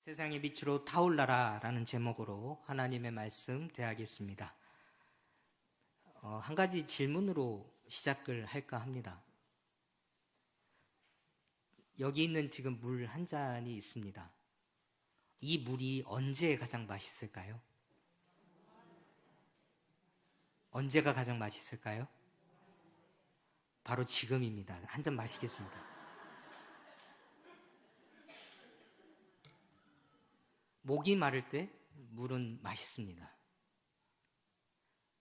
세상의 빛으로 타올라라 라는 제목으로 하나님의 말씀 대하겠습니다. 한 가지 질문으로 시작을 할까 합니다. 여기 있는 지금 물 한 잔이 있습니다. 이 물이 언제 가장 맛있을까요? 언제가 가장 맛있을까요? 바로 지금입니다. 한 잔 마시겠습니다. 목이 마를 때 물은 맛있습니다.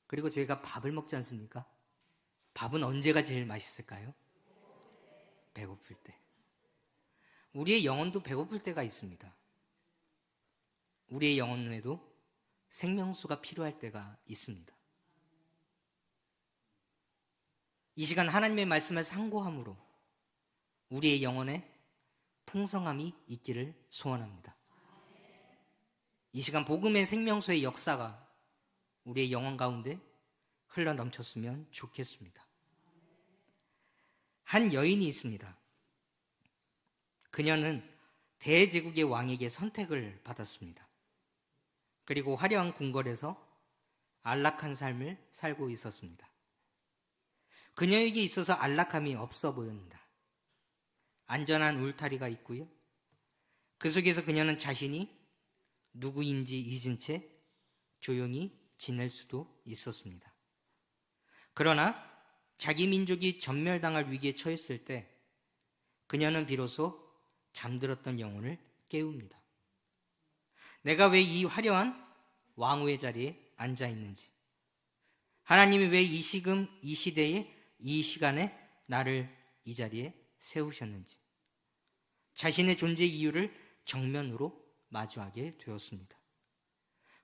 그리고 저희가 밥을 먹지 않습니까? 밥은 언제가 제일 맛있을까요? 배고플 때. 우리의 영혼도 배고플 때가 있습니다. 우리의 영혼에도 생명수가 필요할 때가 있습니다. 이 시간 하나님의 말씀을 상고함으로 우리의 영혼에 풍성함이 있기를 소원합니다. 이 시간 복음의 생명수의 역사가 우리의 영혼 가운데 흘러 넘쳤으면 좋겠습니다. 한 여인이 있습니다. 그녀는 대제국의 왕에게 선택을 받았습니다. 그리고 화려한 궁궐에서 안락한 삶을 살고 있었습니다. 그녀에게 있어서 안락함이 없어 보였습니다. 안전한 울타리가 있고요. 그 속에서 그녀는 자신이 누구인지 잊은 채 조용히 지낼 수도 있었습니다. 그러나 자기 민족이 전멸당할 위기에 처했을 때 그녀는 비로소 잠들었던 영혼을 깨웁니다. 내가 왜 이 화려한 왕후의 자리에 앉아 있는지, 하나님이 왜 이 시대에 이 시간에 나를 이 자리에 세우셨는지, 자신의 존재 이유를 정면으로 마주하게 되었습니다.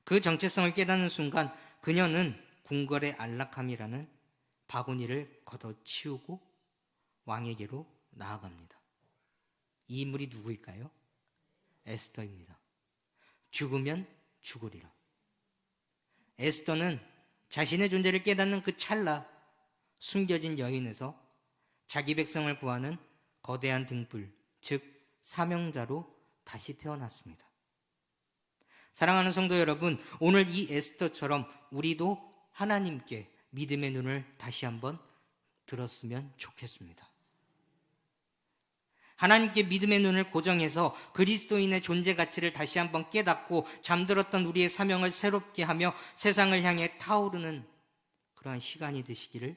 그 정체성을 깨닫는 순간 그녀는 궁궐의 안락함이라는 바구니를 걷어치우고 왕에게로 나아갑니다. 이 인물이 누구일까요? 에스더입니다. 죽으면 죽으리라. 에스더는 자신의 존재를 깨닫는 그 찰나 숨겨진 여인에서 자기 백성을 구하는 거대한 등불, 즉 사명자로 다시 태어났습니다. 사랑하는 성도 여러분, 오늘 이 에스더처럼 우리도 하나님께 믿음의 눈을 다시 한번 들었으면 좋겠습니다. 하나님께 믿음의 눈을 고정해서 그리스도인의 존재 가치를 다시 한번 깨닫고 잠들었던 우리의 사명을 새롭게 하며 세상을 향해 타오르는 그러한 시간이 되시기를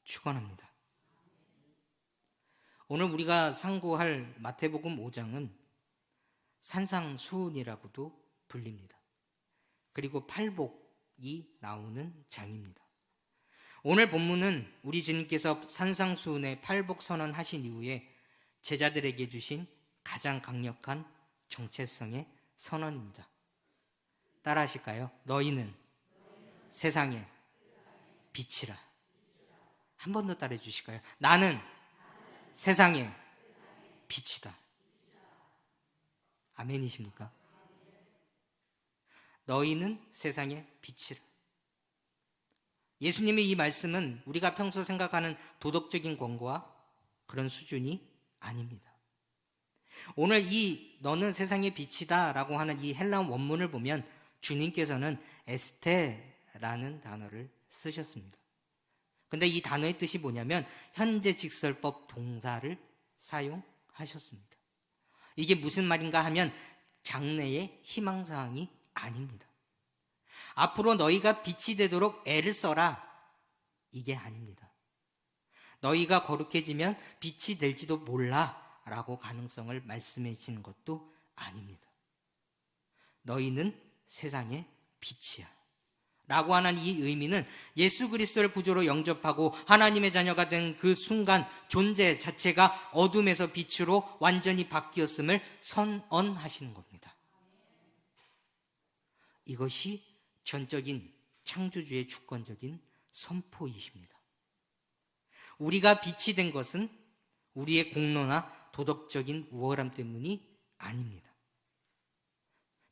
축원합니다. 오늘 우리가 상고할 마태복음 5장은 산상수훈이라고도 불립니다. 그리고 팔복이 나오는 장입니다. 오늘 본문은 우리 주님께서 산상수훈의 팔복 선언하신 이후에 제자들에게 주신 가장 강력한 정체성의 선언입니다. 따라 하실까요? 너희는 세상의 빛이라. 한 번 더 따라해 주실까요? 나는 세상의 빛이다. 아멘이십니까? 너희는 세상의 빛이라. 예수님의 이 말씀은 우리가 평소 생각하는 도덕적인 권고와 그런 수준이 아닙니다. 오늘 이 너는 세상의 빛이다 라고 하는 이 헬라어 원문을 보면 주님께서는 에스테라는 단어를 쓰셨습니다. 근데 이 단어의 뜻이 뭐냐면 현재 직설법 동사를 사용하셨습니다. 이게 무슨 말인가 하면 장래의 희망사항이 아닙니다. 앞으로 너희가 빛이 되도록 애를 써라, 이게 아닙니다. 너희가 거룩해지면 빛이 될지도 몰라 라고 가능성을 말씀해 주시는 것도 아닙니다. 너희는 세상의 빛이야 라고 하는 이 의미는 예수 그리스도를 구주로 영접하고 하나님의 자녀가 된 그 순간 존재 자체가 어둠에서 빛으로 완전히 바뀌었음을 선언하시는 겁니다. 이것이 전적인 창조주의 주권적인 선포이십니다. 우리가 빛이 된 것은 우리의 공로나 도덕적인 우월함 때문이 아닙니다.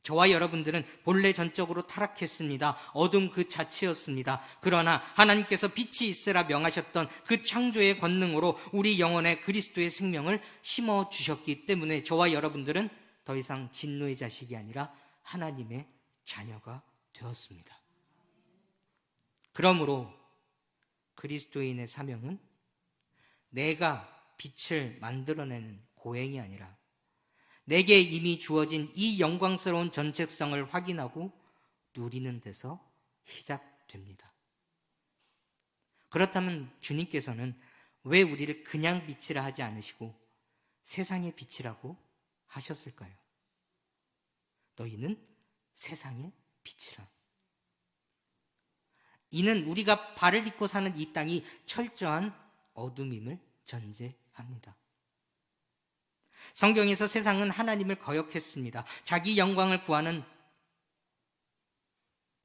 저와 여러분들은 본래 전적으로 타락했습니다. 어둠 그 자체였습니다. 그러나 하나님께서 빛이 있으라 명하셨던 그 창조의 권능으로 우리 영혼에 그리스도의 생명을 심어주셨기 때문에 저와 여러분들은 더 이상 진노의 자식이 아니라 하나님의 자녀가 되었습니다. 그러므로 그리스도인의 사명은 내가 빛을 만들어내는 고행이 아니라 내게 이미 주어진 이 영광스러운 전책성을 확인하고 누리는 데서 시작됩니다. 그렇다면 주님께서는 왜 우리를 그냥 빛이라 하지 않으시고 세상의 빛이라고 하셨을까요? 너희는 세상의 빛이라. 이는 우리가 발을 딛고 사는 이 땅이 철저한 어둠임을 전제합니다. 성경에서 세상은 하나님을 거역했습니다. 자기 영광을 구하는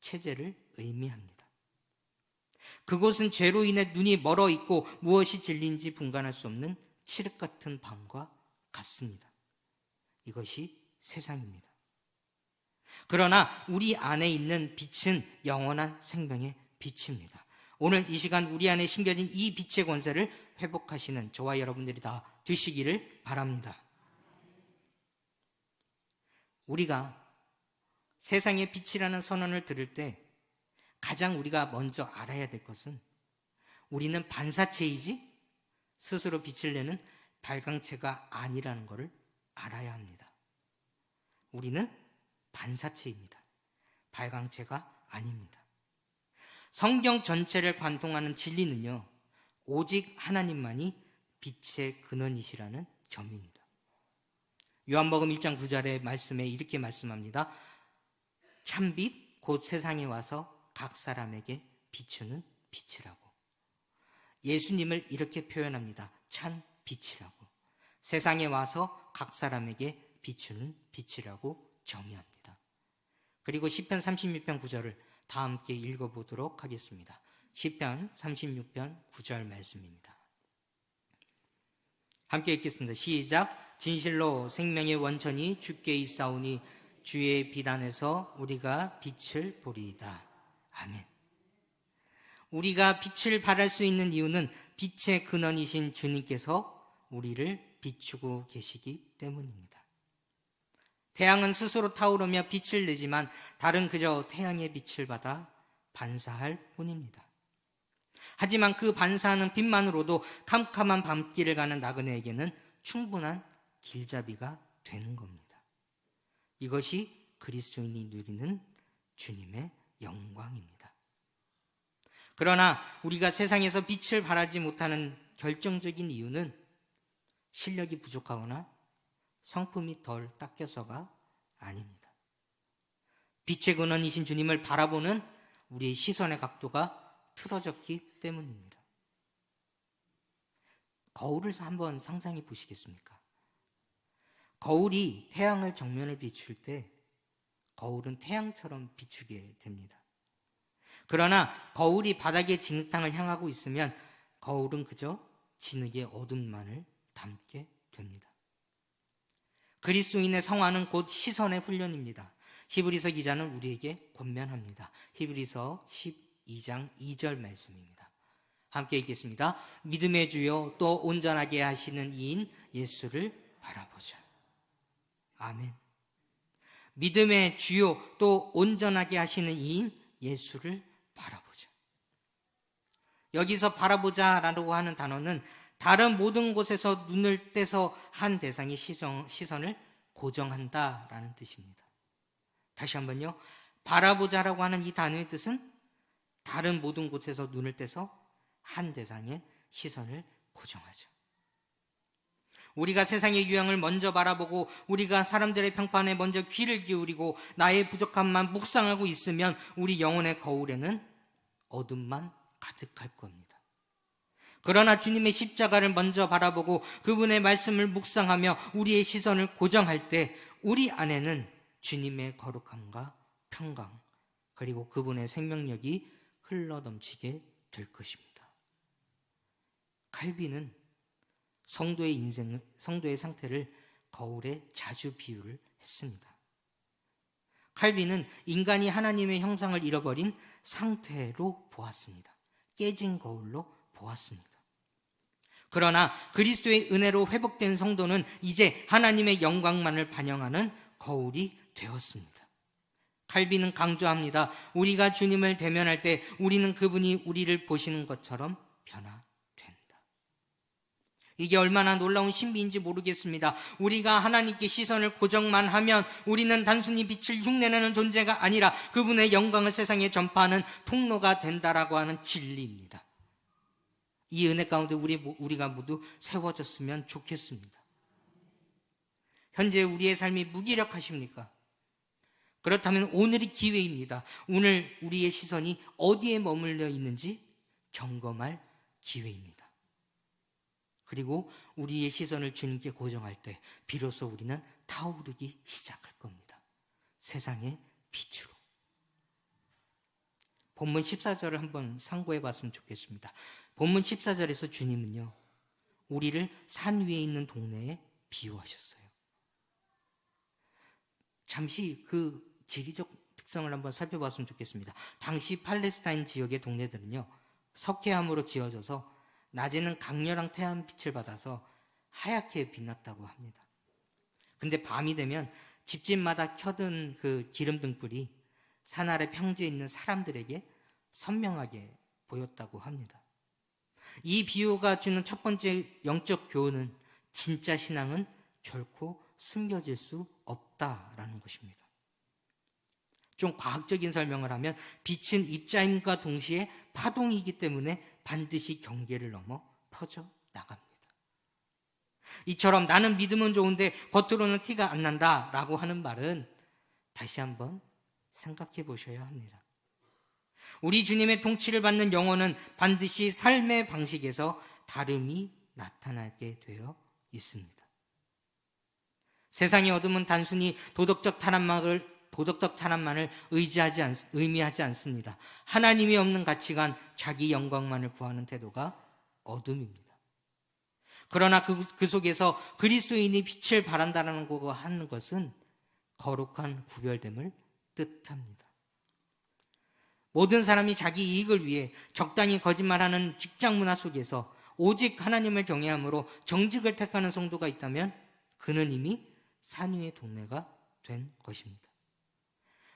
체제를 의미합니다. 그곳은 죄로 인해 눈이 멀어 있고 무엇이 진리인지 분간할 수 없는 칠흑 같은 밤과 같습니다. 이것이 세상입니다. 그러나 우리 안에 있는 빛은 영원한 생명의 빛입니다. 오늘 이 시간 우리 안에 심겨진 이 빛의 권세를 회복하시는 저와 여러분들이 다 되시기를 바랍니다. 우리가 세상의 빛이라는 선언을 들을 때 가장 우리가 먼저 알아야 될 것은 우리는 반사체이지 스스로 빛을 내는 발광체가 아니라는 것을 알아야 합니다. 우리는 반사체입니다. 발광체가 아닙니다. 성경 전체를 관통하는 진리는요, 오직 하나님만이 빛의 근원이시라는 점입니다. 요한복음 1장 9절의 말씀에 이렇게 말씀합니다. 참빛 곧 세상에 와서 각 사람에게 비추는 빛이라고. 예수님을 이렇게 표현합니다. 참 빛이라고. 세상에 와서 각 사람에게 비추는 빛이라고 정의합니다. 그리고 시편 36편 9절을 다 함께 읽어보도록 하겠습니다. 시편 36편 9절 말씀입니다. 함께 읽겠습니다. 시작. 진실로 생명의 원천이 주께 있사오니 주의 빛 안에서 우리가 빛을 보리이다. 아멘. 우리가 빛을 발할 수 있는 이유는 빛의 근원이신 주님께서 우리를 비추고 계시기 때문입니다. 태양은 스스로 타오르며 빛을 내지만 달은 그저 태양의 빛을 받아 반사할 뿐입니다. 하지만 그 반사하는 빛만으로도 캄캄한 밤길을 가는 나그네에게는 충분한 길잡이가 되는 겁니다. 이것이 그리스도인이 누리는 주님의 영광입니다. 그러나 우리가 세상에서 빛을 발하지 못하는 결정적인 이유는 실력이 부족하거나 성품이 덜 닦여서가 아닙니다. 빛의 근원이신 주님을 바라보는 우리의 시선의 각도가 틀어졌기 때문입니다. 거울을 한번 상상해 보시겠습니까? 거울이 태양을 정면을 비출 때 거울은 태양처럼 비추게 됩니다. 그러나 거울이 바닥의 진흙탕을 향하고 있으면 거울은 그저 진흙의 어둠만을 담게 됩니다. 그리스도인의 성화는 곧 시선의 훈련입니다. 히브리서 기자는 우리에게 권면합니다. 히브리서 12장 2절 말씀입니다. 함께 읽겠습니다. 믿음의 주요 또 온전하게 하시는 이인 예수를 바라보자. 아멘. 믿음의 주요 또 온전하게 하시는 이인 예수를 바라보자. 여기서 바라보자라고 하는 단어는 다른 모든 곳에서 눈을 떼서 한 대상의 시선을 고정한다라는 뜻입니다. 다시 한번요. 바라보자라고 하는 이 단어의 뜻은 다른 모든 곳에서 눈을 떼서 한 대상의 시선을 고정하죠. 우리가 세상의 유형을 먼저 바라보고 우리가 사람들의 평판에 먼저 귀를 기울이고 나의 부족함만 묵상하고 있으면 우리 영혼의 거울에는 어둠만 가득할 겁니다. 그러나 주님의 십자가를 먼저 바라보고 그분의 말씀을 묵상하며 우리의 시선을 고정할 때 우리 안에는 주님의 거룩함과 평강 그리고 그분의 생명력이 흘러넘치게 될 것입니다. 칼빈은 성도의 상태를 거울에 자주 비유를 했습니다. 칼빈은 인간이 하나님의 형상을 잃어버린 상태로 보았습니다. 깨진 거울로 보았습니다. 그러나 그리스도의 은혜로 회복된 성도는 이제 하나님의 영광만을 반영하는 거울이 되었습니다. 칼빈은 강조합니다. 우리가 주님을 대면할 때 우리는 그분이 우리를 보시는 것처럼 변화된다. 이게 얼마나 놀라운 신비인지 모르겠습니다. 우리가 하나님께 시선을 고정만 하면 우리는 단순히 빛을 흉내내는 존재가 아니라 그분의 영광을 세상에 전파하는 통로가 된다라고 하는 진리입니다. 이 은혜 가운데 우리가 모두 세워졌으면 좋겠습니다. 현재 우리의 삶이 무기력하십니까? 그렇다면 오늘이 기회입니다. 오늘 우리의 시선이 어디에 머물러 있는지 점검할 기회입니다. 그리고 우리의 시선을 주님께 고정할 때 비로소 우리는 타오르기 시작할 겁니다. 세상의 빛으로. 본문 14절을 한번 상고해 봤으면 좋겠습니다. 본문 14절에서 주님은요, 우리를 산 위에 있는 동네에 비유하셨어요. 잠시 그 지리적 특성을 한번 살펴봤으면 좋겠습니다. 당시 팔레스타인 지역의 동네들은요, 석회암으로 지어져서 낮에는 강렬한 태양빛을 받아서 하얗게 빛났다고 합니다. 근데 밤이 되면 집집마다 켜둔 그 기름등불이 산 아래 평지에 있는 사람들에게 선명하게 보였다고 합니다. 이 비유가 주는 첫 번째 영적 교훈은 진짜 신앙은 결코 숨겨질 수 없다라는 것입니다. 좀 과학적인 설명을 하면 빛은 입자임과 동시에 파동이기 때문에 반드시 경계를 넘어 퍼져 나갑니다. 이처럼 나는 믿으면 좋은데 겉으로는 티가 안 난다라고 하는 말은 다시 한번 생각해 보셔야 합니다. 우리 주님의 통치를 받는 영혼은 반드시 삶의 방식에서 다름이 나타나게 되어 있습니다. 세상의 어둠은 단순히 도덕적 탄압만을 의미하지 않습니다. 하나님이 없는 가치관, 자기 영광만을 구하는 태도가 어둠입니다. 그러나 그 속에서 그리스도인이 빛을 발한다는 거 하는 것은 거룩한 구별됨을 뜻합니다. 모든 사람이 자기 이익을 위해 적당히 거짓말하는 직장 문화 속에서 오직 하나님을 경외함으로 정직을 택하는 성도가 있다면 그는 이미 산 위의 동네가 된 것입니다.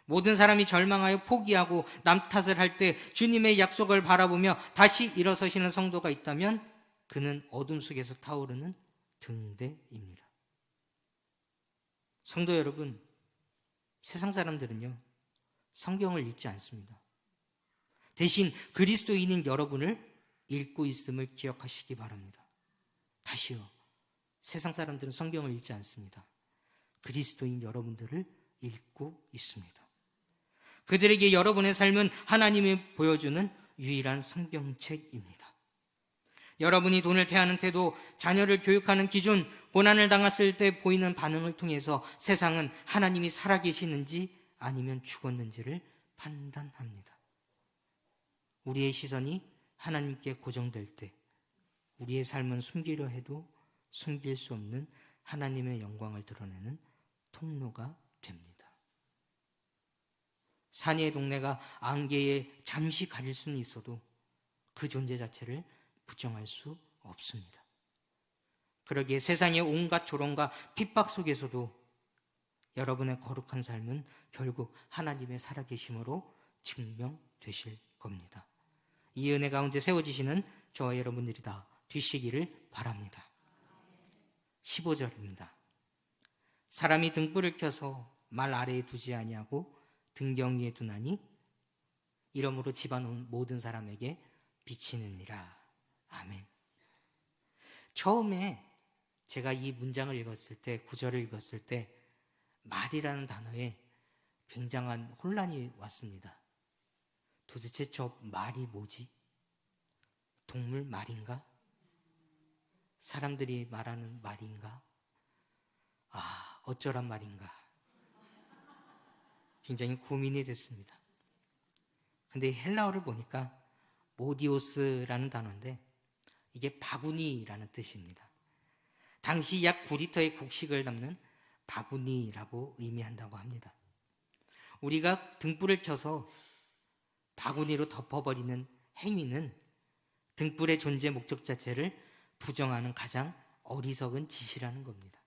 모든 사람이 절망하여 포기하고 남 탓을 할 때 주님의 약속을 바라보며 다시 일어서시는 성도가 있다면 그는 어둠 속에서 타오르는 등대입니다. 성도 여러분, 세상 사람들은요, 성경을 읽지 않습니다. 대신 그리스도인인 여러분을 읽고 있음을 기억하시기 바랍니다. 다시요, 세상 사람들은 성경을 읽지 않습니다. 그리스도인 여러분들을 읽고 있습니다. 그들에게 여러분의 삶은 하나님이 보여주는 유일한 성경책입니다. 여러분이 돈을 대하는 태도, 자녀를 교육하는 기준, 고난을 당했을 때 보이는 반응을 통해서 세상은 하나님이 살아계시는지 아니면 죽었는지를 판단합니다. 우리의 시선이 하나님께 고정될 때 우리의 삶은 숨기려 해도 숨길 수 없는 하나님의 영광을 드러내는 통로가 됩니다. 산의 동네가 안개에 잠시 가릴 수는 있어도 그 존재 자체를 부정할 수 없습니다. 그러기에 세상의 온갖 조롱과 핍박 속에서도 여러분의 거룩한 삶은 결국 하나님의 살아계심으로 증명되실 겁니다. 이 은혜 가운데 세워지시는 저와 여러분들이 다 되시기를 바랍니다. 15절입니다. 사람이 등불을 켜서 말 아래에 두지 아니하고 등경 위에 두나니 이러므로 집안 온 모든 사람에게 비치느니라. 아멘. 처음에 제가 이 문장을 읽었을 때, 구절을 읽었을 때 말이라는 단어에 굉장한 혼란이 왔습니다. 도대체 저 말이 뭐지? 동물 말인가? 사람들이 말하는 말인가? 어쩌란 말인가? 굉장히 고민이 됐습니다. 근데 헬라어를 보니까 모디오스라는 단어인데 이게 바구니라는 뜻입니다. 당시 약 9리터의 곡식을 담는 바구니라고 의미한다고 합니다. 우리가 등불을 켜서 바구니로 덮어버리는 행위는 등불의 존재 목적 자체를 부정하는 가장 어리석은 짓이라는 겁니다.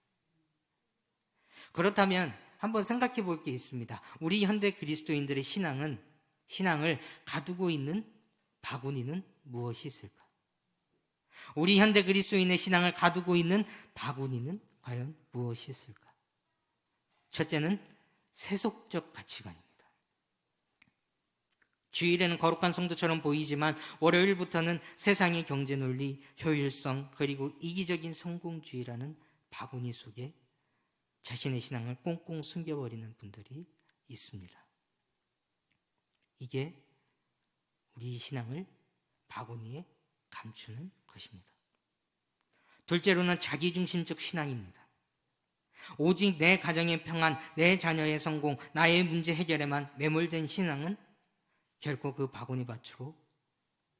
그렇다면 한번 생각해 볼 게 있습니다. 우리 현대 그리스도인들의 신앙을 가두고 있는 바구니는 무엇이 있을까? 우리 현대 그리스도인의 신앙을 가두고 있는 바구니는 과연 무엇이 있을까? 첫째는 세속적 가치관입니다. 주일에는 거룩한 성도처럼 보이지만 월요일부터는 세상의 경제 논리, 효율성, 그리고 이기적인 성공주의라는 바구니 속에 자신의 신앙을 꽁꽁 숨겨버리는 분들이 있습니다. 이게 우리 신앙을 바구니에 감추는 것입니다. 둘째로는 자기중심적 신앙입니다. 오직 내 가정의 평안, 내 자녀의 성공, 나의 문제 해결에만 매몰된 신앙은 결코 그 바구니 밭으로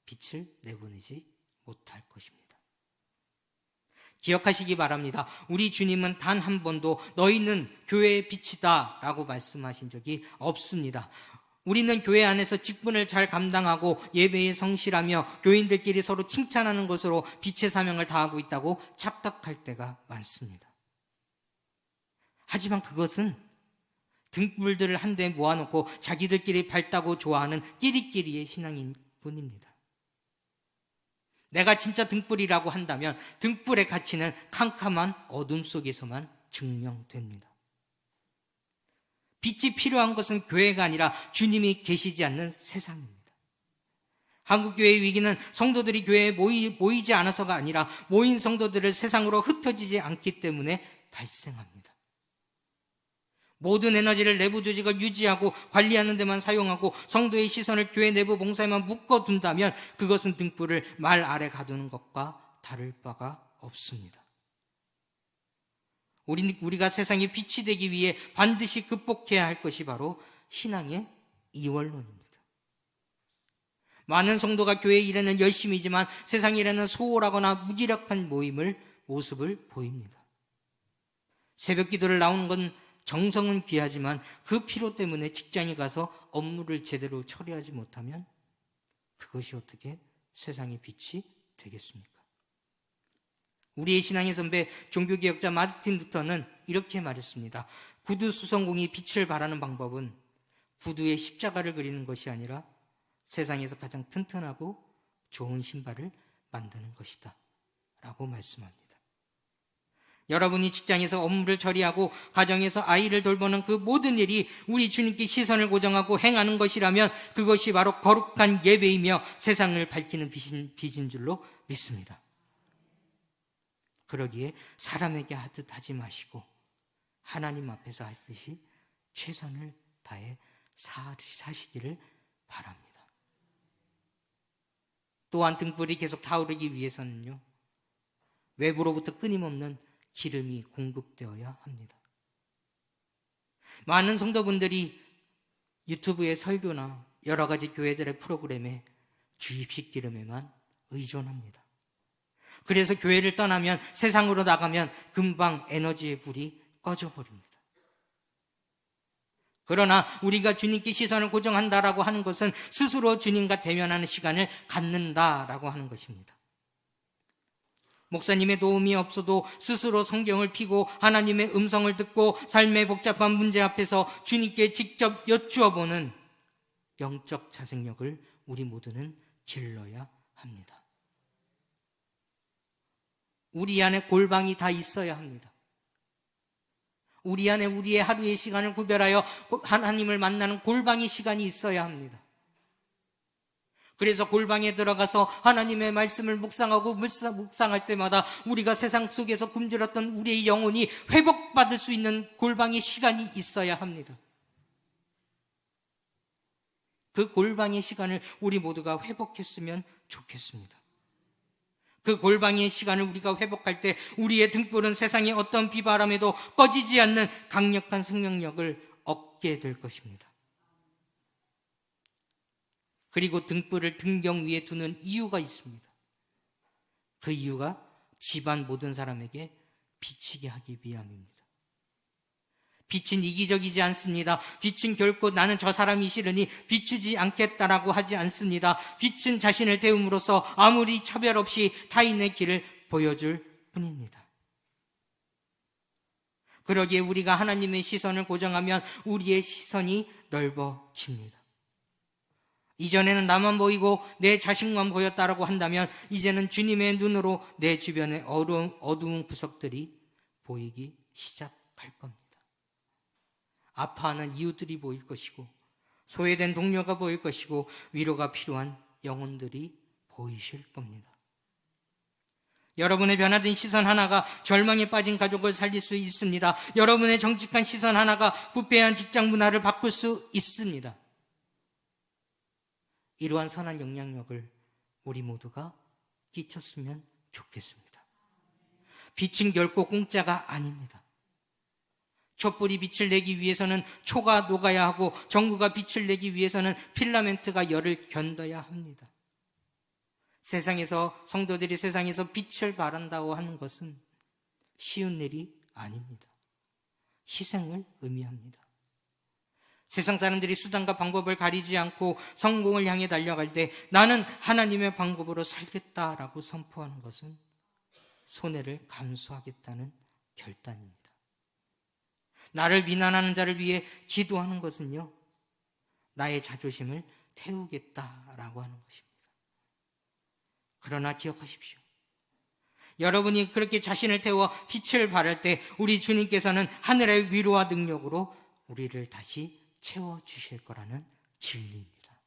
빛을 내보내지 못할 것입니다. 기억하시기 바랍니다. 우리 주님은 단 한 번도 너희는 교회의 빛이다 라고 말씀하신 적이 없습니다. 우리는 교회 안에서 직분을 잘 감당하고 예배에 성실하며 교인들끼리 서로 칭찬하는 것으로 빛의 사명을 다하고 있다고 착각할 때가 많습니다. 하지만 그것은 등불들을 한데 모아놓고 자기들끼리 밝다고 좋아하는 끼리끼리의 신앙인 뿐입니다. 내가 진짜 등불이라고 한다면 등불의 가치는 캄캄한 어둠 속에서만 증명됩니다. 빛이 필요한 것은 교회가 아니라 주님이 계시지 않는 세상입니다. 한국교회의 위기는 성도들이 교회에 모이지 않아서가 아니라 모인 성도들을 세상으로 흩어지지 않기 때문에 발생합니다. 모든 에너지를 내부 조직을 유지하고 관리하는 데만 사용하고 성도의 시선을 교회 내부 봉사에만 묶어둔다면 그것은 등불을 말 아래 가두는 것과 다를 바가 없습니다. 우리가 세상에 빛이 되기 위해 반드시 극복해야 할 것이 바로 신앙의 이원론입니다. 많은 성도가 교회 일에는 열심이지만 세상 일에는 소홀하거나 무기력한 모습을 보입니다. 새벽 기도를 나오는 건 정성은 귀하지만 그 피로 때문에 직장에 가서 업무를 제대로 처리하지 못하면 그것이 어떻게 세상의 빛이 되겠습니까? 우리의 신앙의 선배 종교개혁자 마르틴 루터는 이렇게 말했습니다. 구두 수성공이 빛을 발하는 방법은 구두에 십자가를 그리는 것이 아니라 세상에서 가장 튼튼하고 좋은 신발을 만드는 것이다 라고 말씀합니다. 여러분이 직장에서 업무를 처리하고 가정에서 아이를 돌보는 그 모든 일이 우리 주님께 시선을 고정하고 행하는 것이라면 그것이 바로 거룩한 예배이며 세상을 밝히는 빛인 줄로 믿습니다. 그러기에 사람에게 하듯 하지 마시고 하나님 앞에서 하듯이 최선을 다해 사시기를 바랍니다. 또한 등불이 계속 타오르기 위해서는요, 외부로부터 끊임없는 기름이 공급되어야 합니다. 많은 성도분들이 유튜브의 설교나 여러 가지 교회들의 프로그램에 주입식 기름에만 의존합니다. 그래서 교회를 떠나면 세상으로 나가면 금방 에너지의 불이 꺼져버립니다. 그러나 우리가 주님께 시선을 고정한다라고 하는 것은 스스로 주님과 대면하는 시간을 갖는다라고 하는 것입니다. 목사님의 도움이 없어도 스스로 성경을 펴고 하나님의 음성을 듣고 삶의 복잡한 문제 앞에서 주님께 직접 여쭈어보는 영적 자생력을 우리 모두는 길러야 합니다. 우리 안에 골방이 다 있어야 합니다. 우리 안에 우리의 하루의 시간을 구별하여 하나님을 만나는 골방의 시간이 있어야 합니다. 그래서 골방에 들어가서 하나님의 말씀을 묵상할 때마다 우리가 세상 속에서 굶주렸던 우리의 영혼이 회복받을 수 있는 골방의 시간이 있어야 합니다. 그 골방의 시간을 우리 모두가 회복했으면 좋겠습니다. 그 골방의 시간을 우리가 회복할 때 우리의 등불은 세상의 어떤 비바람에도 꺼지지 않는 강력한 생명력을 얻게 될 것입니다. 그리고 등불을 등경 위에 두는 이유가 있습니다. 그 이유가 집안 모든 사람에게 비치게 하기 위함입니다. 빛은 이기적이지 않습니다. 빛은 결코 나는 저 사람이 싫으니 비추지 않겠다라고 하지 않습니다. 빛은 자신을 태움으로써 아무리 차별 없이 타인의 길을 보여줄 뿐입니다. 그러기에 우리가 하나님의 시선을 고정하면 우리의 시선이 넓어집니다. 이전에는 나만 보이고 내 자식만 보였다라고 한다면 이제는 주님의 눈으로 내 주변의 어두운 구석들이 보이기 시작할 겁니다. 아파하는 이웃들이 보일 것이고 소외된 동료가 보일 것이고 위로가 필요한 영혼들이 보이실 겁니다. 여러분의 변화된 시선 하나가 절망에 빠진 가족을 살릴 수 있습니다. 여러분의 정직한 시선 하나가 부패한 직장 문화를 바꿀 수 있습니다. 이러한 선한 영향력을 우리 모두가 끼쳤으면 좋겠습니다. 빛은 결코 공짜가 아닙니다. 촛불이 빛을 내기 위해서는 초가 녹아야 하고 전구가 빛을 내기 위해서는 필라멘트가 열을 견뎌야 합니다. 성도들이 세상에서 빛을 발한다고 하는 것은 쉬운 일이 아닙니다. 희생을 의미합니다. 세상 사람들이 수단과 방법을 가리지 않고 성공을 향해 달려갈 때 나는 하나님의 방법으로 살겠다라고 선포하는 것은 손해를 감수하겠다는 결단입니다. 나를 비난하는 자를 위해 기도하는 것은요, 나의 자존심을 태우겠다라고 하는 것입니다. 그러나 기억하십시오. 여러분이 그렇게 자신을 태워 빛을 발할 때 우리 주님께서는 하늘의 위로와 능력으로 우리를 다시 채워주실 거라는 진리입니다.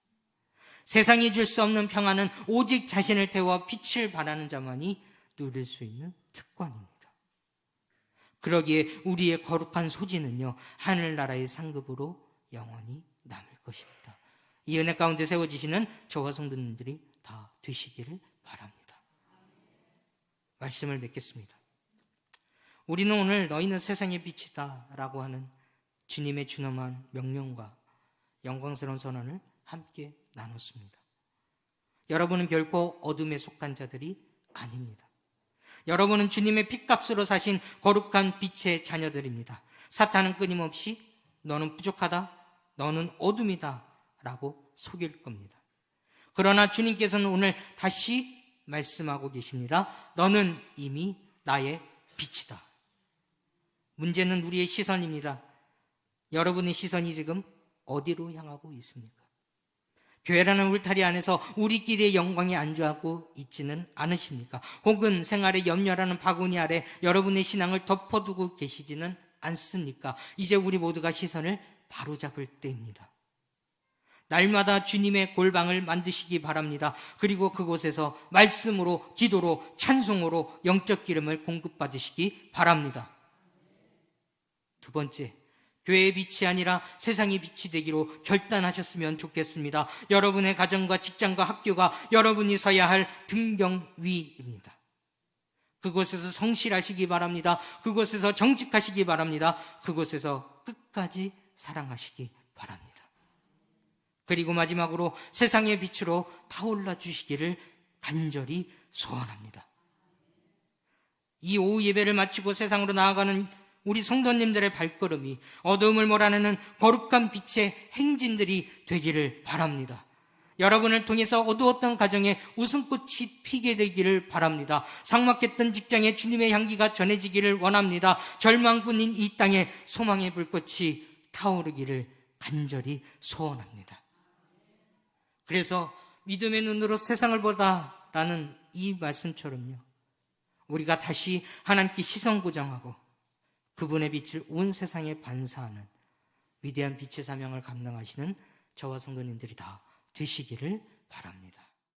세상이 줄 수 없는 평안은 오직 자신을 태워 빛을 발하는 자만이 누릴 수 있는 특권입니다. 그러기에 우리의 거룩한 소지는요, 하늘나라의 상급으로 영원히 남을 것입니다. 이 은혜 가운데 세워지시는 저와 성도님들이 다 되시기를 바랍니다. 말씀을 맺겠습니다. 우리는 오늘 너희는 세상의 빛이다 라고 하는 주님의 준엄한 명령과 영광스러운 선언을 함께 나눴습니다. 여러분은 결코 어둠에 속한 자들이 아닙니다. 여러분은 주님의 핏값으로 사신 거룩한 빛의 자녀들입니다. 사탄은 끊임없이 너는 부족하다, 너는 어둠이다 라고 속일 겁니다. 그러나 주님께서는 오늘 다시 말씀하고 계십니다. 너는 이미 나의 빛이다. 문제는 우리의 시선입니다. 여러분의 시선이 지금 어디로 향하고 있습니까? 교회라는 울타리 안에서 우리끼리의 영광에 안주하고 있지는 않으십니까? 혹은 생활의 염려라는 바구니 아래 여러분의 신앙을 덮어두고 계시지는 않습니까? 이제 우리 모두가 시선을 바로잡을 때입니다. 날마다 주님의 골방을 만드시기 바랍니다. 그리고 그곳에서 말씀으로, 기도로, 찬송으로 영적 기름을 공급받으시기 바랍니다. 두 번째, 교회의 빛이 아니라 세상의 빛이 되기로 결단하셨으면 좋겠습니다. 여러분의 가정과 직장과 학교가 여러분이 서야 할 등경 위입니다. 그곳에서 성실하시기 바랍니다. 그곳에서 정직하시기 바랍니다. 그곳에서 끝까지 사랑하시기 바랍니다. 그리고 마지막으로 세상의 빛으로 타올라 주시기를 간절히 소원합니다. 이 오후 예배를 마치고 세상으로 나아가는 우리 성도님들의 발걸음이 어두움을 몰아내는 거룩한 빛의 행진들이 되기를 바랍니다. 여러분을 통해서 어두웠던 가정에 웃음꽃이 피게 되기를 바랍니다. 삭막했던 직장에 주님의 향기가 전해지기를 원합니다. 절망뿐인 이 땅에 소망의 불꽃이 타오르기를 간절히 소원합니다. 그래서 믿음의 눈으로 세상을 보다라는 이 말씀처럼요, 우리가 다시 하나님께 시선 고정하고 그분의 빛을 온 세상에 반사하는 위대한 빛의 사명을 감당하시는 저와 성도님들이 다 되시기를 바랍니다.